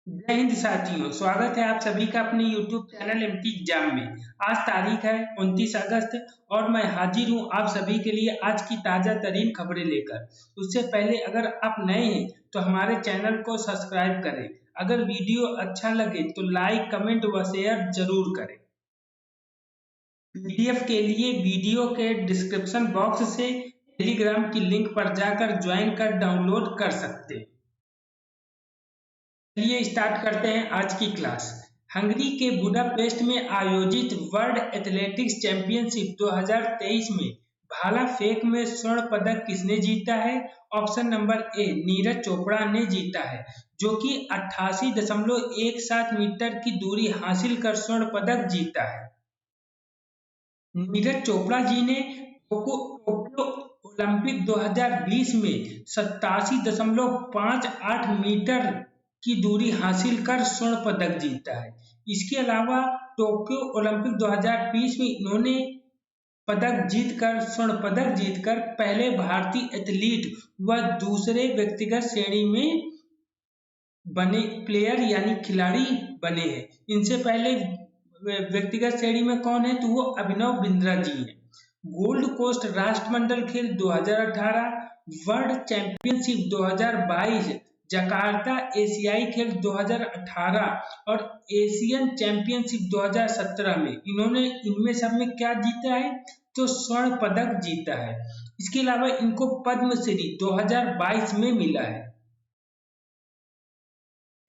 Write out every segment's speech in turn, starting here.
जय हिंद साथियों, स्वागत है आप सभी का अपने YouTube चैनल एमटी एग्जाम में। आज तारीख है 29 अगस्त और मैं हाजिर हूं आप सभी के लिए आज की ताजा तरीन खबरें लेकर। उससे पहले अगर आप नए हैं तो हमारे चैनल को सब्सक्राइब करें। अगर वीडियो अच्छा लगे तो लाइक, कमेंट व शेयर जरूर करें। पीडीएफ के लिए वीडियो के डिस्क्रिप्शन बॉक्स से टेलीग्राम की लिंक पर जाकर ज्वाइन कर डाउनलोड कर सकते हैं। चलिए स्टार्ट करते हैं आज की क्लास। हंगरी के बुडापेस्ट में आयोजित वर्ल्ड एथलेटिक्स चैंपियनशिप 2023 में भाला फेंक में स्वर्ण पदक किसने जीता है? Option number A, Neeraj Chopra ने जीता है, जो कि 88.17 मीटर की दूरी हासिल कर स्वर्ण पदक जीता है। नीरज चोपड़ा जी ने टोक्यो ओलंपिक 2020 में 87.58 मीटर की दूरी हासिल कर स्वर्ण पदक जीता है। इसके अलावा टोक्यो ओलंपिक 2020 में इन्होंने स्वर्ण पदक जीतकर पहले भारतीय एथलीट व दूसरे व्यक्तिगत श्रेणी में बने प्लेयर यानी खिलाड़ी बने हैं। इनसे पहले व्यक्तिगत श्रेणी में कौन है? तो वो अभिनव बिंद्रा जी हैं। गोल्ड कोस्ट राष्ट्रमंडल खेल 2018, वर्ल्ड चैंपियनशिप 2022, जकार्ता एशियाई खेल 2018 और एशियन चैंपियनशिप 2017 में इन्होंने इनमें सब में क्या जीता है? तो स्वर्ण पदक जीता है। इसके अलावा इनको पद्मश्री 2022 में मिला है।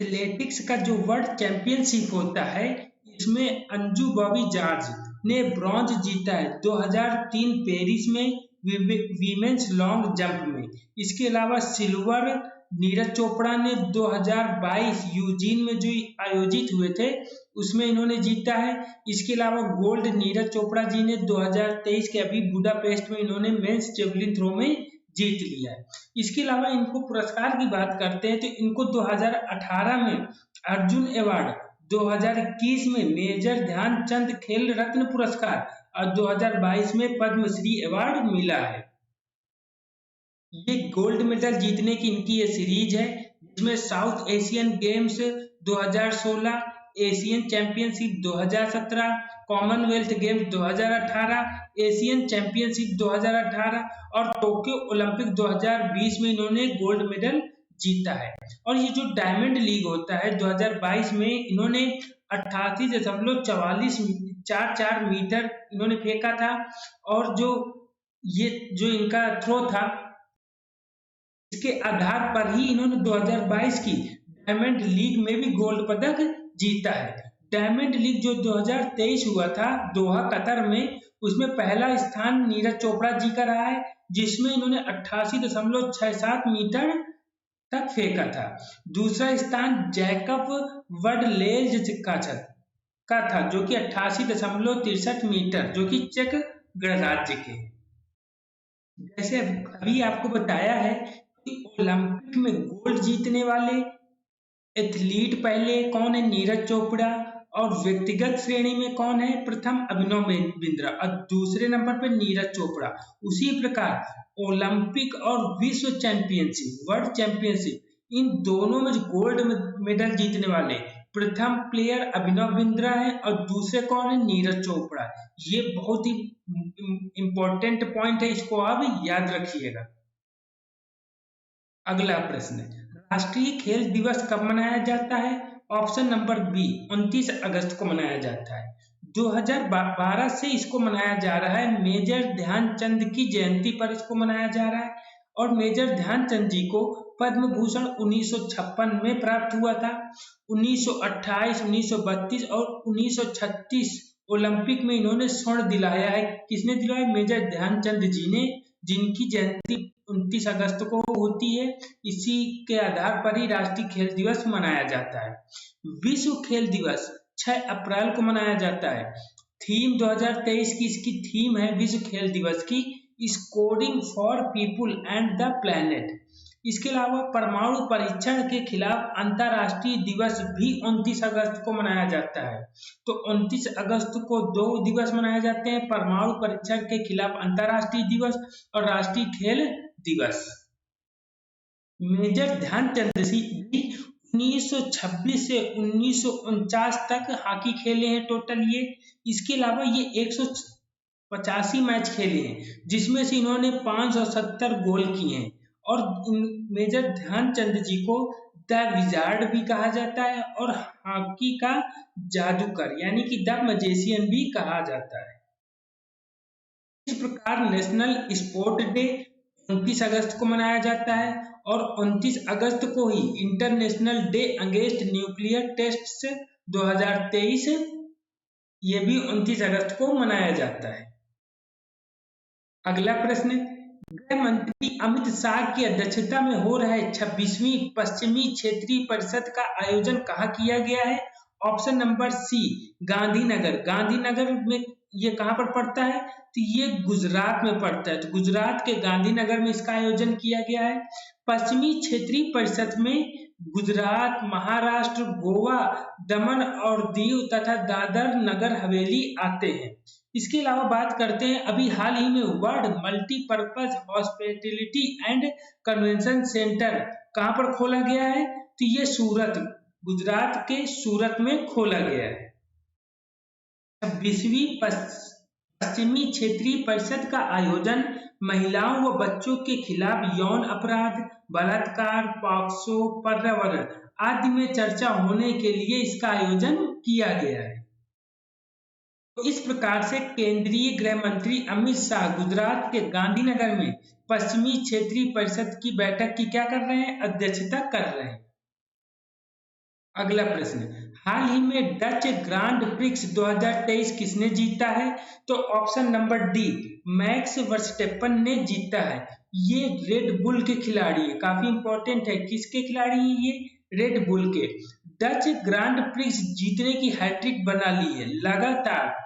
एथलेटिक्स का जो वर्ल्ड चैंपियनशिप होता है इसमें अंजू बॉबी जॉर्ज ने ब्रॉन्ज जीता है 2003 पेरिस में वीमेंस लॉन्ग जंप में। इसके अलावा सिल्वर नीरज चोपड़ा ने 2022 यूजीन में जो आयोजित हुए थे उसमें इन्होंने जीता है। इसके अलावा गोल्ड नीरज चोपड़ा जी ने 2023 के अभी बुडापेस्ट में इन्होंने मेंस जेवलिन थ्रो में जीत लिया है। इसके अलावा इनको पुरस्कार की बात करते हैं तो इनको 2018 में अर्जुन अवार्ड, 2021 में मेजर ध्यानचंद खेल रत्न पुरस्कार और 2022 में पद्मश्री अवार्ड मिला है। ये गोल्ड मेडल जीतने की इनकी ये सीरीज है जिसमें south Asian games 2016, Asian championship 2017, Commonwealth games 2018, Asian championship 2018 और टोक्यो ओलंपिक 2020 में इन्होंने गोल्ड मेडल जीता है। और ये जो डायमंड लीग होता है 2022 में इन्होंने 88.44 मीटर इन्होंने फेंका था और जो इनका थ्रो था इसके आधार पर ही इन्होंने 2022 की डायमंड लीग में भी गोल्ड पदक जीता है। डायमंड लीग जो 2023 हुआ था दोहा कतर में, उसमें पहला स्थान नीरज चोपड़ा जी का रहा है जिसमें इन्होंने 88.67 मीटर तक फेंका था। दूसरा स्थान जैकब वर्डलेज का था जो कि 88.63 मीटर, जो कि चेक गणराज्य के। जैसे अभी आपको बताया है कि ओलंपिक में गोल्ड जीतने वाले एथलीट पहले कौन है? नीरज चोपड़ा। और व्यक्तिगत श्रेणी में कौन है? प्रथम अभिनव बिंद्रा और दूसरे नंबर पर नीरज चोपड़ा। उसी प्रकार ओलंपिक और विश्व चैंपियनशिप, वर्ल्ड चैंपियनशिप, इन दोनों में गोल्ड मेडल जीतने वाले प्रथम प्लेयर अभिनव बिंद्रा है और दूसरे कौन है? नीरज चोपड़ा। ये बहुत ही इंपॉर्टेंट पॉइंट है, इसको आप याद रखिएगा। अगला प्रश्न, राष्ट्रीय खेल दिवस कब मनाया जाता है? ऑप्शन नंबर बी, 29 अगस्त को मनाया जाता है। 2012 से इसको मनाया जा रहा है। मेजर ध्यानचंद की जयंती पर इसको मनाया जा रहा है और मेजर ध्यानचंद जी को पद्म भूषण 1956 में प्राप्त हुआ था। 1928, 1932 और 1936 ओलंपिक में इन्होंने स्वर्ण दिलाया है। किसने दिलाया? मेजर ध्यानचंद जी ने, जिनकी जयंती 29 अगस्त को होती है। इसी के आधार पर ही राष्ट्रीय खेल दिवस मनाया जाता है। विश्व खेल दिवस 6 अप्रैल को मनाया जाता है। थीम 2023 की इसकी थीम है विश्व खेल दिवस की, scoring for people and the planet. इसके अलावा परमाणु परीक्षण के खिलाफ अंतर्राष्ट्रीय दिवस भी 29 अगस्त को मनाया जाता है। तो 29 अगस्त को दो दिवस मनाए जाते हैं, परमाणु परीक्षण के खिलाफ अंतर्राष्ट्रीय दिवस और राष्ट्रीय खेल दिवस। मेजर ध्यानचंद जी 1926 से 1949 तक हॉकी खेले हैं टोटल ये। इसके अलावा ये 185 मैच खेले हैं, जिसमें से इन्होंने 570 गोल किए हैं। और मेजर ध्यानचंद जी को द विजार्ड भी कहा जाता है और हॉकी का जादूगर यानी कि द मैजिशियन भी कहा जाता है। इस प्रकार नेशनल स्पोर्ट डे 29 अगस्त को मनाया जाता है और 29 अगस्त को ही international day against nuclear tests 2023 ये भी 29 अगस्त को मनाया जाता है। अगला प्रश्न, गृह मंत्री अमित शाह की अध्यक्षता में हो रहे 26वीं पश्चिमी क्षेत्रीय परिषद का आयोजन कहाँ किया गया है? Option number C, Gandhinagar. Gandhinagar में ये कहाँ पर पड़ता है? तो ये गुजरात में पड़ता है। तो गुजरात के गांधीनगर में इसका आयोजन किया गया है। पश्चिमी क्षेत्रीय परिषद में गुजरात, महाराष्ट्र, गोवा, दमन और दीव तथा दादर नगर हवेली आते हैं। इसके अलावा बात करते हैं, अभी हाल ही में world multipurpose hospitality and convention centre कहाँ पर खोला गया है? तो ये सूरत, गुजरात के सूरत में खोला गया है। 26वीं पश्चिमी क्षेत्रीय परिषद का आयोजन महिलाओं व बच्चों के खिलाफ यौन अपराध, बलात्कार, पॉक्सो, पर्यावरण आदि में चर्चा होने के लिए इसका आयोजन किया गया है। तो इस प्रकार से केंद्रीय गृह मंत्री अमित शाह गुजरात के गांधीनगर में पश्चिमी क्षेत्रीय परिषद की बैठक की क्या कर रहे हैं? अध्यक्षता कर रहे हैं। अगला प्रश्न, हाल ही में डच ग्रांड प्रिक्स 2023 किसने जीता है? तो option number D, max Verstappen ने जीता है। ये रेड बुल के खिलाड़ी है, काफी इंपॉर्टेंट है। किसके खिलाड़ी हैं ये? रेड बुल के। डच ग्रांड प्रिक्स जीतने की हैट्रिक बना ली है, लगातार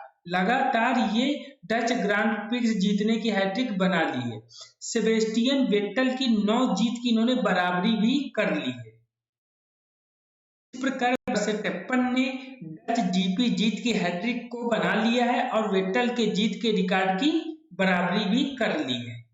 ये डच ग्रांड प्रिक्स जीतने की हैट्रिक बना ली है। सेबेस्टियन वेट्टल की 9 जीत की इन्होंने बराबरी भी कर ली है। इस प्रकार वर्स्टेपन ने डच जीपी जीत की हैट्रिक को बना लिया है और वेट्टल के जीत के रिकॉर्ड की बराबरी भी कर ली है।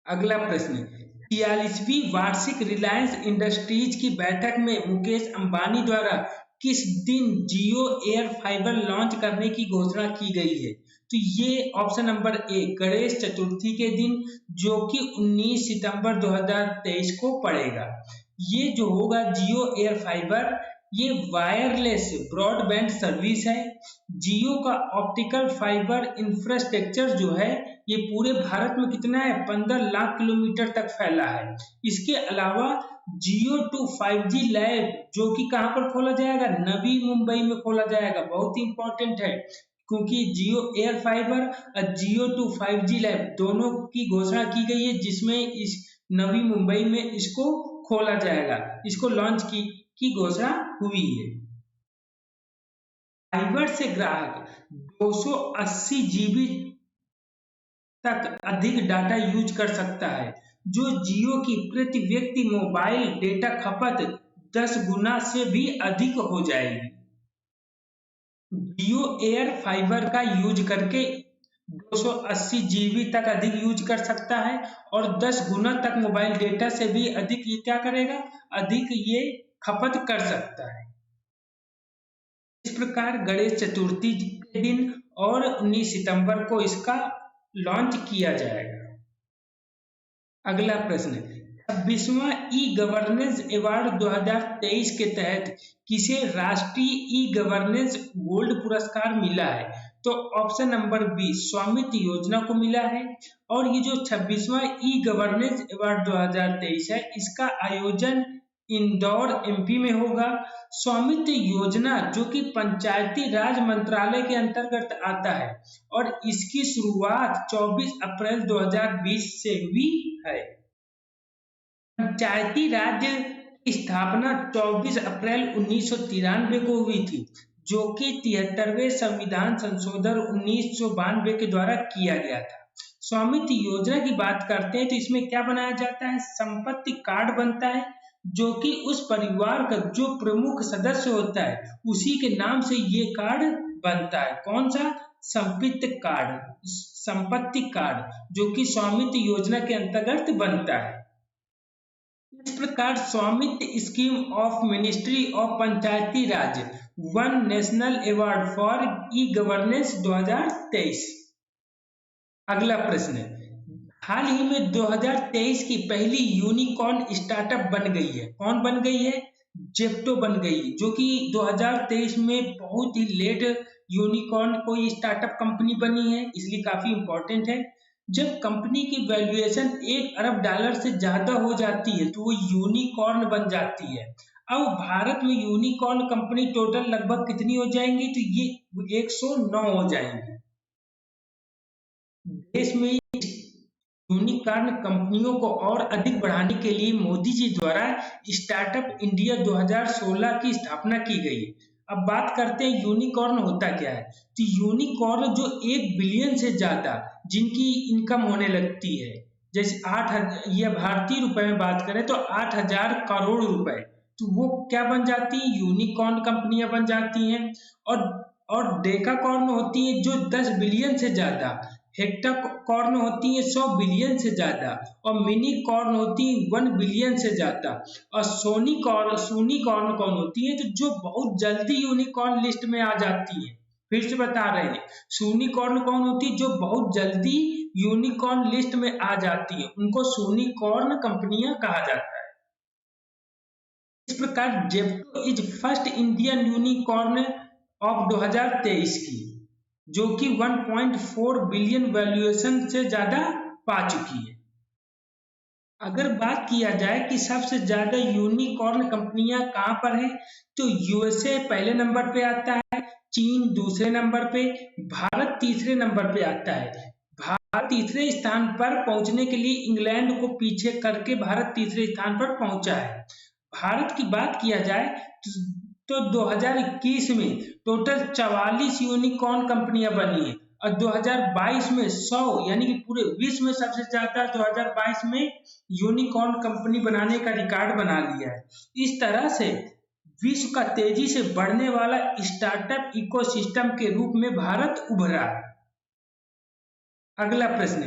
अगला प्रश्न, 46वीं वार्षिक रिलायंस इंडस्ट्रीज की बैठक में मुकेश अंबानी द्वारा किस दिन जियो एयर फाइबर लॉन्च करने की घोषणा की गई है? तो ये option number A, Ganesh Chaturthi के दिन, जो कि 19 सितंबर 2023 को पड़ेगा। ये जो होगा जियो एयर फाइबर, ये वायरलेस ब्रॉडबैंड सर्विस है। जियो का ऑप्टिकल फाइबर इंफ्रास्ट्रक्चर जो है ये पूरे भारत में कितना है? 15 लाख किलोमीटर तक फैला है। इसके अलावा जियो टू 5G लैब जो कि कहाँ पर खोला जाएगा? नवी मुंबई में खोला जाएगा। बहुत ही इंपॉर्टेंट है क्योंकि जियो एयर फाइबर और जियो टू 5G लैब दोनों की घोषणा की गई है, जिसमें इस नवी मुंबई में इसको खोला जाएगा। इसको लॉन्च की घोषणा हुई है। फाइबर से ग्राहक 280 GB तक अधिक डाटा यूज कर सकता है, जो जियो की प्रति व्यक्ति मोबाइल डेटा खपत 10 गुना से भी अधिक हो जाएगी। जियो एयर फाइबर का यूज करके 280 GB तक अधिक यूज कर सकता है और 10 गुना तक मोबाइल डेटा से भी अधिक ये क्या करेगा? अधिक ये खपत कर सकता है। इस प्रकार गणेश चतुर्थी के दिन और 19 सितंबर को इसका लॉन्च किया जाएगा। अगला प्रश्न, 26वां ई गवर्नेंस अवार्ड 2023 के तहत किसे राष्ट्रीय ई गवर्नेंस गोल्ड पुरस्कार मिला है? तो ऑप्शन नंबर बी, स्वामित्व योजना को मिला है। और ये जो 26वां ई गवर्नेंस अवार्ड 2023 है, इसका आयोजन इंदौर MP में होगा। स्वामित्व योजना जो कि पंचायती राज मंत्रालय के अंतर्गत आता है और इसकी शुरुआत 24 अप्रैल 2020 से हुई है। पंचायती राज की स्थापना 24 अप्रैल 1993 को हुई थी, जो कि 73वें संविधान संशोधन 1992 के द्वारा किया गया था। स्वामित्व योजना की बात करते हैं तो इसमें क्या बनाया जाता है? संपत्ति कार्ड बनता है, जो कि उस परिवार का जो प्रमुख सदस्य होता है उसी के नाम से ये कार्ड बनता है। कौन सा? संपत्ति कार्ड जो कि स्वामित्व योजना के अंतर्गत बनता है। इस प्रकार स्वामित्व scheme of ministry of Panchayati Raj one national award for e governance 2023। अगला प्रश्न है, हाल ही में 2023 की पहली यूनिकॉर्न स्टार्टअप बन गई है। कौन बन गई है? जेप्टो बन गई, जो कि 2023 में बहुत ही लेट यूनिकॉर्न कोई स्टार्टअप कंपनी बनी है, इसलिए काफी इंपॉर्टेंट है। जब कंपनी की वैल्यूएशन $1 अरब से ज्यादा हो जाती है तो वो यूनिकॉर्न बन जाती है। अब भारत में यूनिकॉर्न कंपनी टोटल लगभग कितनी हो जाएंगी? तो ये 109 हो जाएंगी। देश में यूनिकॉर्न कंपनियों को और अधिक बढ़ाने के लिए मोदी जी द्वारा स्टार्टअप इंडिया 2016 की स्थापना की गई। अब बात करते हैं यूनिकॉर्न होता क्या है। तो यूनिकॉर्न जो 1 बिलियन से ज्यादा जिनकी इनकम होने लगती है, जैसे 8 या भारतीय रुपए में बात करें तो 8,000 करोड़ रुपए, तो वो क्या बन जाती है? यूनिकॉर्न कंपनियां बन जाती हैं। और डेकाकॉर्न होती है जो 10 बिलियन से ज्यादा, हेक्टाकॉर्न होती है 100 बिलियन से ज्यादा, और मिनी कॉर्न होती है 1 बिलियन से ज्यादा, और सोनिकॉर्न कौन होती है? तो जो बहुत जल्दी यूनिकॉर्न लिस्ट में आ जाती है। फिर से बता रहे हैं, सोनिकॉर्न कौन होती है? जो बहुत जल्दी यूनिकॉर्न लिस्ट में आ जाती है, उनको सोनिकॉर्न कंपनियां कहा जाता है। इस प्रकार Zepto is first Indian unicorn of 2023 की, जो कि 1.4 बिलियन वैल्यूएशन से ज्यादा पा चुकी है। अगर बात किया जाए कि सबसे ज्यादा यूनिकॉर्न कंपनियां कहां पर हैं, तो यूएसए पहले नंबर पे आता है, चीन दूसरे नंबर पे, भारत तीसरे नंबर पे आता है। भारत तीसरे स्थान पर पहुंचने के लिए इंग्लैंड को पीछे करके भारत तीसरे स्थान पर पहुंचा है। भारत की बात किया जाए तो 2021 में टोटल 44 यूनिकॉर्न कंपनियां बनी है, और 2022 में 100, यानी कि पूरे विश्व में सबसे ज्यादा 2022 में यूनिकॉर्न कंपनी बनाने का रिकॉर्ड बना लिया है। इस तरह से विश्व का तेजी से बढ़ने वाला स्टार्टअप इकोसिस्टम के रूप में भारत उभरा। अगला प्रश्न,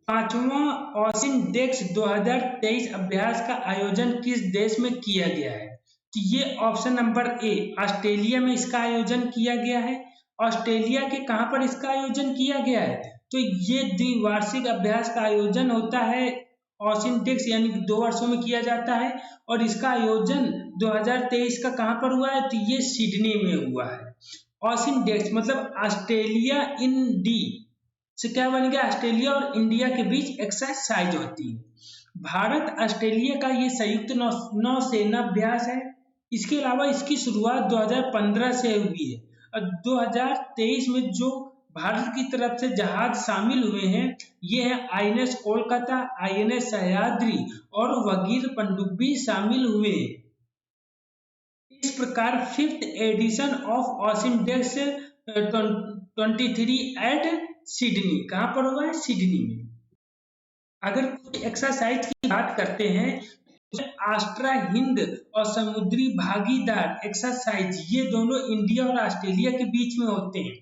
5वां ऑसिन डेक्स 2023 अभ्यास का आयोजन किस देश में किया गया है? तो ये ऑप्शन नंबर ए, ऑस्ट्रेलिया में इसका आयोजन किया गया है। ऑस्ट्रेलिया के कहां पर इसका आयोजन किया गया है? तो ये द्विवार्षिक अभ्यास का आयोजन होता है ऑसिन डेक्स, यानी 2 वर्षों में किया जाता है, और इसका आयोजन 2023 का कहां पर हुआ है? तो ये सिडनी में हुआ है। ऑसिन डेक्स मतलब ऑस्ट्रेलिया इन डी से क्या बन गया? ऑस्ट्रेलिया और इंडिया के बीच एक्सरसाइज होती है। भारत ऑस्ट्रेलिया का ये संयुक्त नौसेना अभ्यास है। इसके अलावा इसकी शुरुआत 2015 से हुई है, और 2023 में जो भारत की तरफ से जहाज शामिल हुए हैं ये है INS कोलकाता, INS सह्याद्री और वगीर पनडुब्बी शामिल हुए हैं। इस प्रकार 5th edition of AUSINDEX 23 at Sydney, कहां पर हुआ है? सिडनी में। अगर कुछ एक्सरसाइज की बात करते हैं, आस्ट्रा हिंद और समुद्री भागीदार एक्सरसाइज, ये दोनों इंडिया और ऑस्ट्रेलिया के बीच में होते हैं।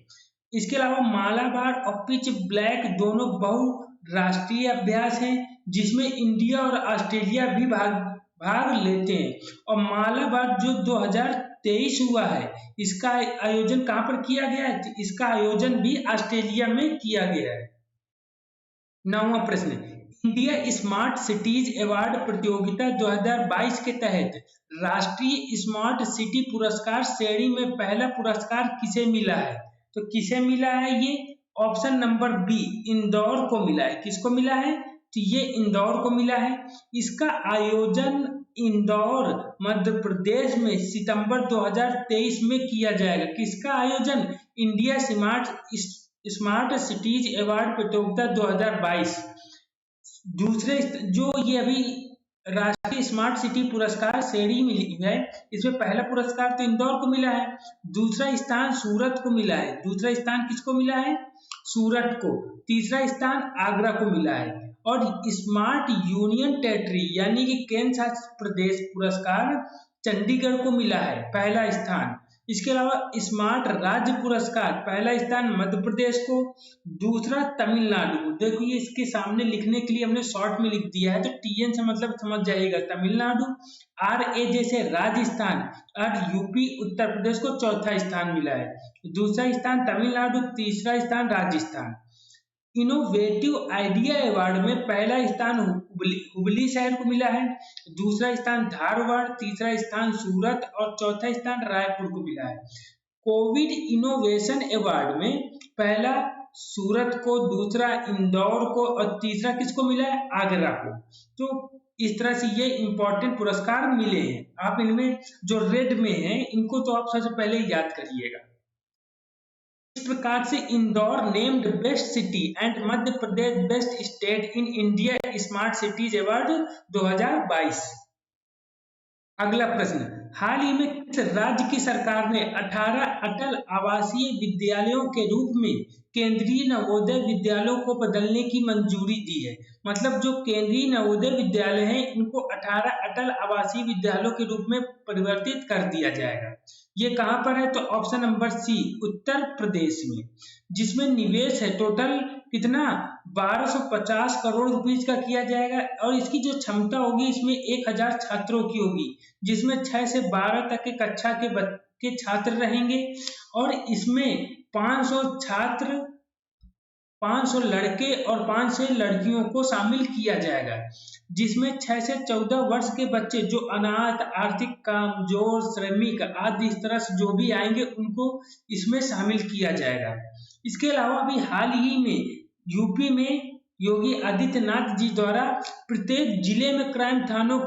इसके अलावा मालाबार और पिच ब्लैक दोनों बहुराष्ट्रीय अभ्यास हैं, जिसमें इंडिया और ऑस्ट्रेलिया भी भाग लेते हैं। और मालाबार जो 2023 हुआ है, इसका आयोजन कहां पर किया गया है? तो इसका आयोजन भी ऑस्ट्रेलिया में किया गया है। 9वां प्रश्न, इंडिया स्मार्ट सिटीज अवार्ड प्रतियोगिता 2022 के तहत राष्ट्रीय स्मार्ट सिटी पुरस्कार श्रेणी में पहला पुरस्कार किसे मिला है? तो किसे मिला है? ये ऑप्शन नंबर बी, इंदौर को मिला है। किसको मिला है? तो ये इंदौर को मिला है। इसका आयोजन इंदौर मध्य प्रदेश में सितंबर 2023 में किया जाएगा। किसका आयोजन? इंडिया स्मार्ट सिटीज अवार्ड प्रतियोगिता 2022। दूसरे जो ये अभी राष्ट्रीय स्मार्ट सिटी पुरस्कार श्रेणी मिली है, इसमें पहला पुरस्कार तो इंदौर को मिला है, दूसरा स्थान सूरत को मिला है। दूसरा स्थान किसको मिला है? सूरत को। तीसरा स्थान आगरा को मिला है। और स्मार्ट यूनियन टेरिटरी यानी कि केंद्र शासित प्रदेश पुरस्कार चंडीगढ़ को मिला है, पहला स्थान। इसके अलावा स्मार्ट राज्य पुरस्कार पहला स्थान मध्य प्रदेश को, दूसरा तमिलनाडु को। देखो ये इसके सामने लिखने के लिए हमने शॉर्ट में लिख दिया है, तो टीएन से मतलब समझ जाएगा तमिलनाडु। RA जैसे राजस्थान और यूपी उत्तर प्रदेश को चौथा स्थान मिला है, दूसरा स्थान तमिलनाडु, तीसरा स्थान राजस्थान। इनोवेटिव आइडिया अवार्ड में पहला स्थान हुबली शहर को मिला है, दूसरा स्थान धारवाड़, तीसरा स्थान सूरत और चौथा स्थान रायपुर को मिला है। कोविड इनोवेशन अवार्ड में पहला सूरत को, दूसरा इंदौर को और तीसरा किसको मिला है? आगरा को। तो इस तरह से ये इंपॉर्टेंट पुरस्कार मिले हैं। आप इनमें जो रेड में है इनको तो आप सबसे पहले याद करिएगा। इस प्रकार से Indore named best city and Madhya Pradesh best state in India smart cities award 2022। अगला प्रश्न, हाल ही में किस राज्य की सरकार ने 18 अटल आवासीय विद्यालयों के रूप में केंद्रीय नवोदय विद्यालयों को बदलने की मंजूरी दी है? मतलब जो केंद्रीय नवोदय विद्यालय हैं इनको 18 अटल आवासीय विद्यालयों के रूप में परिवर्तित कर दिया जाएगा। ये कहां पर है? तो ऑप्शन नंबर सी, उत्तर प्रदेश में, जिसमें निवेश है टोटल कितना? 1250 करोड़ रुपीज का किया जाएगा और इसकी जो क्षमता होगी इसमें 1000 छात्रों की होगी, जिसमें 6 से 12 तक के कक्षा के छात्र रहेंगे और इसमें 500 छात्र, 500 लड़के और 500 लड़कियों को शामिल किया जाएगा, जिसमें 6 से 14 वर्ष के बच्चे जो अनाथ, आर्थिक कमजोर, श्रमिक आदि इस तरह से जो भी आएंगे उनको इसमें शामिल किया जाएगा। इसके अलावा भी हाल ही में यूपी में योगी आदित्यनाथ जी द्वारा प्रत्येक जिले में क्राइम थानों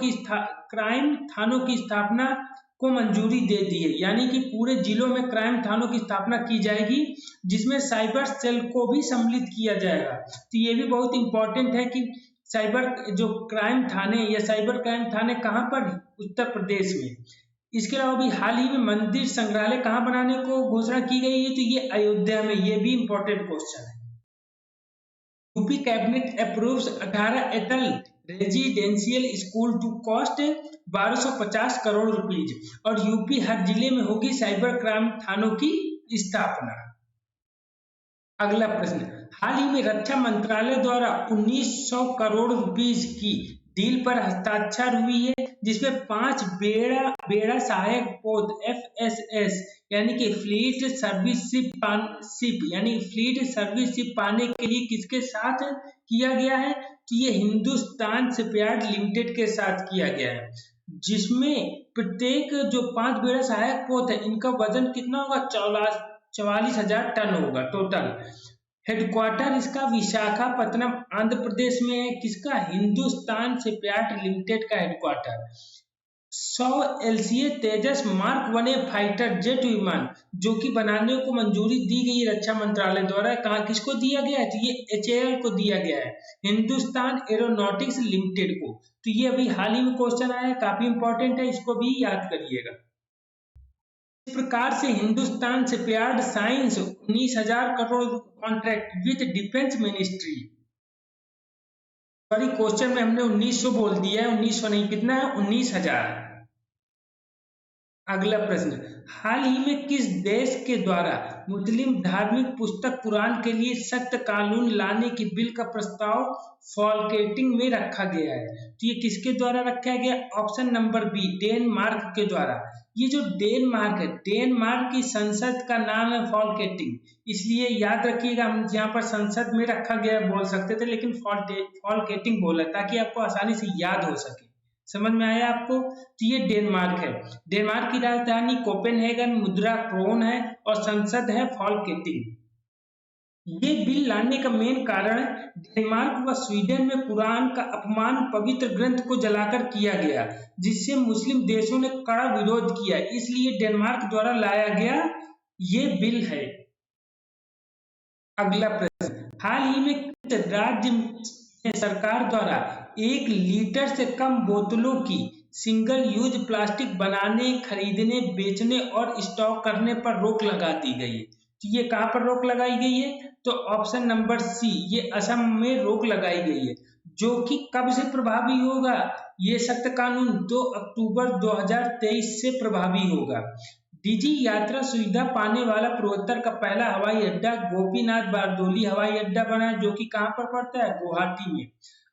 की स्थापना को मंजूरी दे दी है, यानी कि पूरे जिलों में क्राइम थानों की स्थापना की जाएगी, जिसमें साइबर सेल को भी सम्मिलित किया जाएगा। तो ये भी बहुत इंपॉर्टेंट है कि साइबर जो क्राइम थाने या साइबर क्राइम थाने कहाँ पर? उत्तर प्रदेश में। इसके अलावा भी हाल ही में मंदिर संग्रहालय कहाँ बनाने को घोषणा की गई है? तो ये अयोध्या में। ये भी इंपॉर्टेंट क्वेश्चन है। UP cabinet approves 18 Atal residential school to cost 1250 crore rupees और यूपी हर जिले में होगी साइबर क्राइम थानों की स्थापना। अगला प्रश्न, हाल ही में रक्षा मंत्रालय द्वारा 1900 करोड़ रुपीज की डील पर हस्ताक्षर हुई है, जिसमें 5 बेड़ा सहायक पोत FSS यानी कि फ्लीट सर्विस शिप यानी फ्लीट सर्विस शिप पाने के लिए किसके साथ किया गया है? तो ये हिंदुस्तान शिपयार्ड लिमिटेड के साथ किया गया है, जिसमें प्रत्येक जो 5 बेड़ा सहायक पोत है इनका वजन कितना होगा? 44,000 टन होगा टोटल। हेडक्वार्टर इसका विशाखापत्तनम आंध्र प्रदेश में है। किसका? हिंदुस्तान शिपयार्ड लिमिटेड का हेडक्वार्टर। 100 LCA तेजस मार्क 1A फाइटर जेट विमान जो कि बनाने को मंजूरी दी गई रक्षा मंत्रालय द्वारा, कहाँ किसको दिया गया है? तो ये HAL को दिया गया है, हिंदुस्तान एरोनॉटिक्स लिमिटेड को। तो ये अभी हाल ही में क्वेश्चन आया है, काफी इंपॉर्टेंट है, इसको भी याद करिएगा। इस प्रकार से Hindustan shipyard science 19,000 crore contract with defence ministry. Sorry, question में हमने 1900 बोल दिया है, 1900 नहीं, कितना है? 19,000। अगला प्रश्न, हाल ही में किस देश के द्वारा मुस्लिम धार्मिक पुस्तक कुरान के लिए सख्त कानून लाने की बिल का प्रस्ताव फॉलकेटिंग में रखा गया है? तो ये किसके द्वारा रखा गया? ऑप्शन नंबर बी, डेनमार्क के द्वारा। ये जो डेनमार्क है, डेनमार्क की संसद का नाम है फॉलकेटिंग, इसलिए याद रखिएगा। हम यहाँ पर संसद में रखा गया बोल सकते थे, लेकिन फॉलकेटिंग बोला ताकि आपको आसानी से याद हो सके। समझ में आया आपको? तो ये डेनमार्क है। डेनमार्क की राजधानी कोपेनहेगन, मुद्रा क्रोन है और संसद है फॉलकेटिंग। ये बिल लाने का मेन कारण डेनमार्क व स्वीडन में कुरान का अपमान पवित्र ग्रंथ को जलाकर किया गया, जिससे मुस्लिम देशों ने कड़ा विरोध किया, इसलिए डेनमार्क द्वारा लाया गया ये बिल है। अगला प्रश्न, हाल ही में किस राज्य में सरकार द्वारा 1 लीटर से कम बोतलों की सिंगल यूज प्लास्टिक बनाने, खरीदने, बेचने और स्टॉक करने पर रोक लगा दी गई है? तो ये कहां पर रोक लगाई गई है? तो ऑप्शन नंबर सी, ये असम में रोक लगाई गई है, जो कि कब से प्रभावी होगा? ये सख्त कानून 2 अक्टूबर 2023 से प्रभावी होगा। डिजी यात्रा सुविधा पाने वाला पूर्वोत्तर का पहला हवाई अड्डा गोपीनाथ बारदोली हवाई अड्डा बना है, जो कि कहाँ पर पड़ता है, गुवाहाटी में।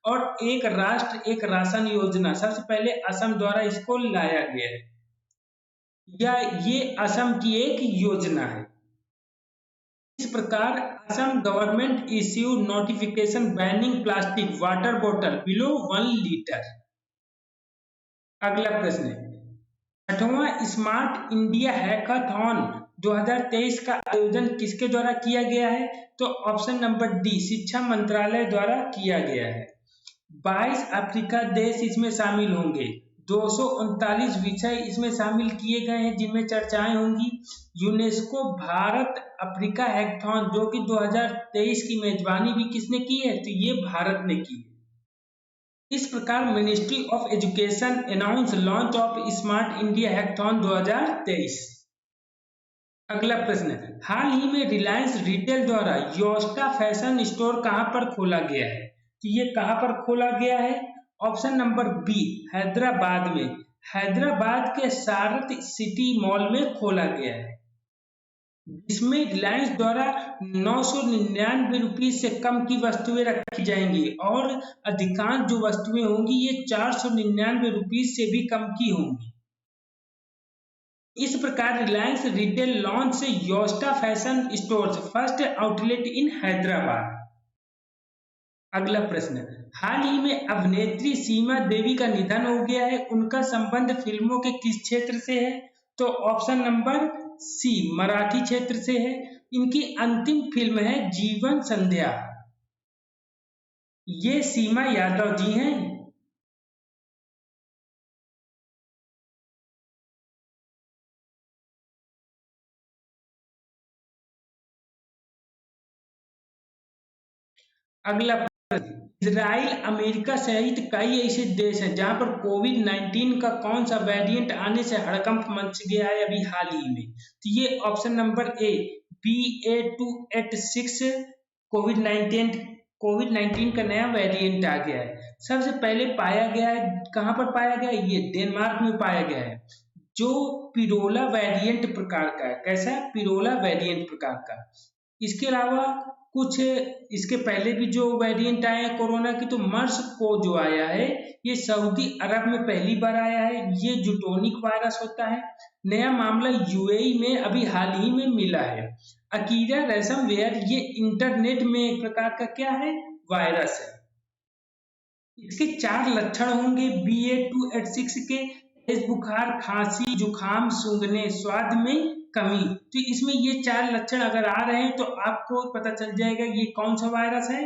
और एक राष्ट्र एक राशन योजना सबसे पहले असम द्वारा इसको लाया गया है, या ये असम की एक योजना है। इस प्रकार Assam government issue notification banning plastic water बोतल बिलो 1 लीटर। अगला प्रश्न है, 6वां स्मार्ट इंडिया हैकाथॉन 2023 का आयोजन किसके द्वारा किया गया है? तो ऑप्शन नंबर डी, शिक्षा मंत्रालय द्वारा किया गया है। 22 अफ्रीका देश इसमें शामिल होंगे, 239 विषय इसमें शामिल किए गए हैं जिनमें चर्चाएं होंगी। यूनेस्को भारत अफ्रीका हैकाथॉन जो कि 2023 की मेजबानी भी किसने की है? तो ये भारत ने की है। इस प्रकार ministry of education announce launch of smart India hackathon 2023। अगला प्रश्न, हाल ही में रिलायंस रिटेल द्वारा योस्टा फैशन स्टोर कहां पर खोला गया है? तो ये कहां पर खोला गया है? ऑप्शन नंबर बी, हैदराबाद में। हैदराबाद के सारथ सिटी मॉल में खोला गया है, जिसमें रिलायंस द्वारा 999 रुपीज से कम की वस्तुएं रखी जाएंगी और अधिकांश जो वस्तुएं होंगी ये 499 रुपीज से भी कम की होंगी। इस प्रकार रिलायंस रिटेल लॉन्च से योस्टा फैशन स्टोर्स फर्स्ट आउटलेट इन हैदराबाद। अगला प्रश्न, हाल ही में अभिनेत्री सीमा देवी का निधन हो गया है, उनका संबंध फिल्मों के किस क्षेत्र से है? तो ऑप्शन नंबर सी, मराठी क्षेत्र से है। इनकी अंतिम फिल्म है जीवन संध्या। ये सीमा यादव जी हैं। अगला इजराइल अमेरिका सहित कई ऐसे देश हैं जहां पर कोविड-19 का कौन सा वेरिएंट आने से हड़कंप मच गया है अभी हाल ही में? तो ये ऑप्शन नंबर ए, BA.2.86 कोविड-19 का नया वेरिएंट आ गया है। सबसे पहले पाया गया है, कहां पर पाया गया है? ये डेनमार्क में पाया गया है, जो पिरोला वेरिएंट प्रकार का है। कैसा? पिरोला वेरिएंट प्रकार का। इसके अलावा कुछ इसके पहले भी जो वेरिएंट आए हैं कोरोना की, तो मर्स को जो आया है ये सऊदी अरब में पहली बार आया है। ये जुटोनिक वायरस होता है। नया मामला यूएई में अभी हाल ही में मिला है। अकीरा रेशम वेयर ये इंटरनेट में एक प्रकार का क्या है? वायरस है। इसके 4 लक्षण होंगे BA.2.86 के, तेज बुखार, खांसी, जुखाम, सूंघने, स्वाद में कमी। तो इसमें ये 4 लक्षण अगर आ रहे हैं तो आपको पता चल जाएगा ये कौन सा वायरस है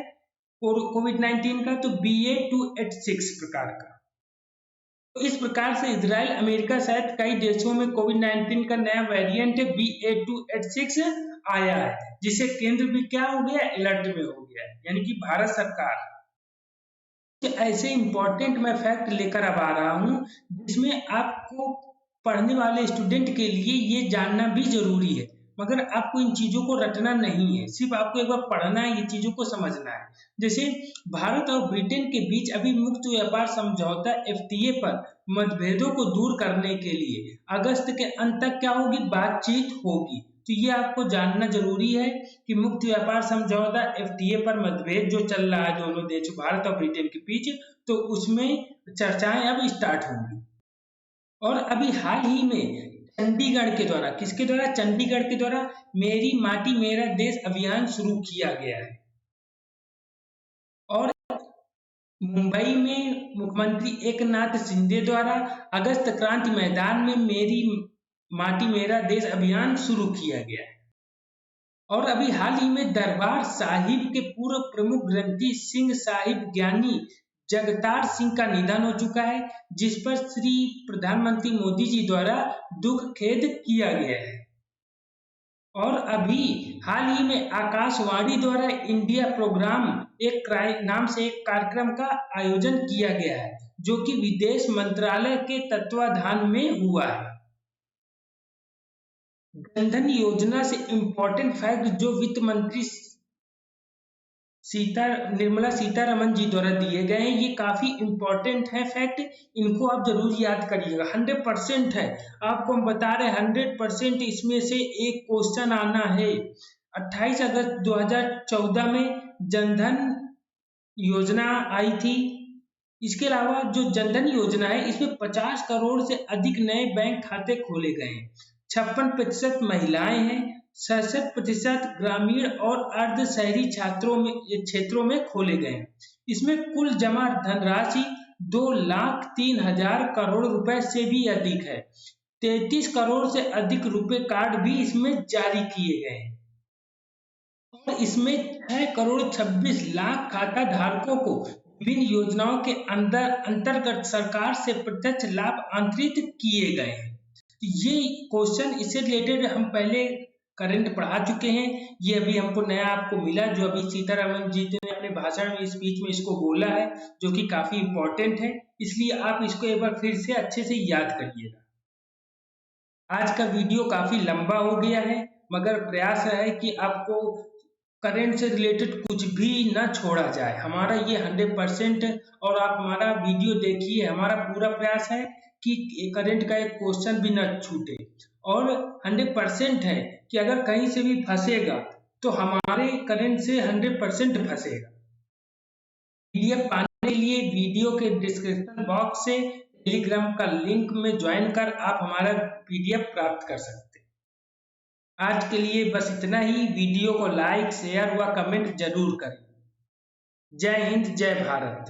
कोविड-19 का, तो BA.2.86 प्रकार का। तो इस प्रकार से इजराइल अमेरिका सहित कई देशों में कोविड-19 का नया वेरिएंट BA.2.86 आया है, जिसे केंद्र भी क्या हो गया? अलर्ट में हो गया है, यानी कि भारत सरकार। ऐसे इंपॉर्टेंट मैं फैक्ट लेकर अब आ रहा हूं जिसमें आपको पढ़ने वाले स्टूडेंट के लिए ये जानना भी जरूरी है, मगर आपको इन चीजों को रटना नहीं है, सिर्फ आपको एक बार पढ़ना है, ये चीजों को समझना है। जैसे भारत और ब्रिटेन के बीच अभी मुक्त व्यापार समझौता FTA पर मतभेदों को दूर करने के लिए अगस्त के अंत तक क्या होगी? बातचीत होगी। तो ये आपको जानना जरूरी है कि मुक्त व्यापार समझौता FTA पर मतभेद जो चल रहा है दोनों देशों भारत और ब्रिटेन के बीच, तो उसमें चर्चाएं अब स्टार्ट होंगी। और अभी हाल ही में चंडीगढ़ के द्वारा, किसके द्वारा? चंडीगढ़ के द्वारा मेरी माटी मेरा देश अभियान शुरू किया गया है। और मुंबई में मुख्यमंत्री एकनाथ शिंदे द्वारा अगस्त क्रांति मैदान में मेरी माटी मेरा देश अभियान शुरू किया गया है। और अभी हाल ही में दरबार साहिब के पूर्व प्रमुख ग्रंथी सिंह साहिब ज्ञानी जगतार सिंह का निधन हो चुका है, जिस पर श्री प्रधानमंत्री मोदी जी द्वारा दुख खेद किया गया है। और अभी हाल ही में आकाशवाणी द्वारा इंडिया प्रोग्राम एक नाम से एक कार्यक्रम का आयोजन किया गया है, जो कि विदेश मंत्रालय के तत्वाधान में हुआ है। जनधन योजना से इंपॉर्टेंट फैक्ट जो वित्त मंत्री निर्मला सीतारमन जी द्वारा दिए गए हैं। ये काफी इंपॉर्टेंट है फैक्ट, इनको आप जरूर याद करिएगा। 100% है, आपको हम बता रहे हैं 100% इसमें से एक क्वेश्चन आना है। 28 अगस्त 2014 में जनधन योजना आई थी। इसके अलावा जो जनधन योजना है इसमें 50 करोड़ से अधिक नए बैंक खाते खोले गए हैं। 56% महिलाएं हैं, 67% ग्रामीण और अर्ध शहरी क्षेत्रों में खोले गए हैं। इसमें कुल जमा धनराशि 2,03,000 करोड़ रुपए से भी अधिक है। 33 करोड़ से अधिक रुपए कार्ड भी इसमें जारी किए गए हैं और इसमें 6 करोड़ 26 लाख खाता धारकों को विभिन्न योजनाओं के अंतर्गत सरकार से प्रत्यक्ष लाभ अंतरित किए गए हैं। ये क्वेश्चन इससे रिलेटेड हम पहले करंट पढ़ा चुके हैं। ये अभी हमको नया आपको मिला, जो अभी सीतारमन जी ने अपने भाषण में स्पीच में इसको बोला है, जो कि काफी इंपॉर्टेंट है। इसलिए आप इसको एक बार फिर से अच्छे से याद करिएगा। आज का वीडियो काफी लंबा हो गया है, मगर प्रयास है कि आपको करंट से रिलेटेड कुछ भी ना छोड़ा जाए। हमारा ये 100% और आप हमारा वीडियो देखिए। हमारा पूरा प्रयास है कि करंट का एक क्वेश्चन भी न छूटे और 100% है कि अगर कहीं से भी फंसेगा तो हमारे करंट से 100% फंसेगा। पीडीएफ पाने के लिए वीडियो के डिस्क्रिप्शन बॉक्स से टेलीग्राम का लिंक में ज्वाइन कर आप हमारा पीडीएफ प्राप्त कर सकते हैं। आज के लिए बस इतना ही। वीडियो को लाइक, शेयर व कमेंट जरूर करें। जय हिंद, जय भारत।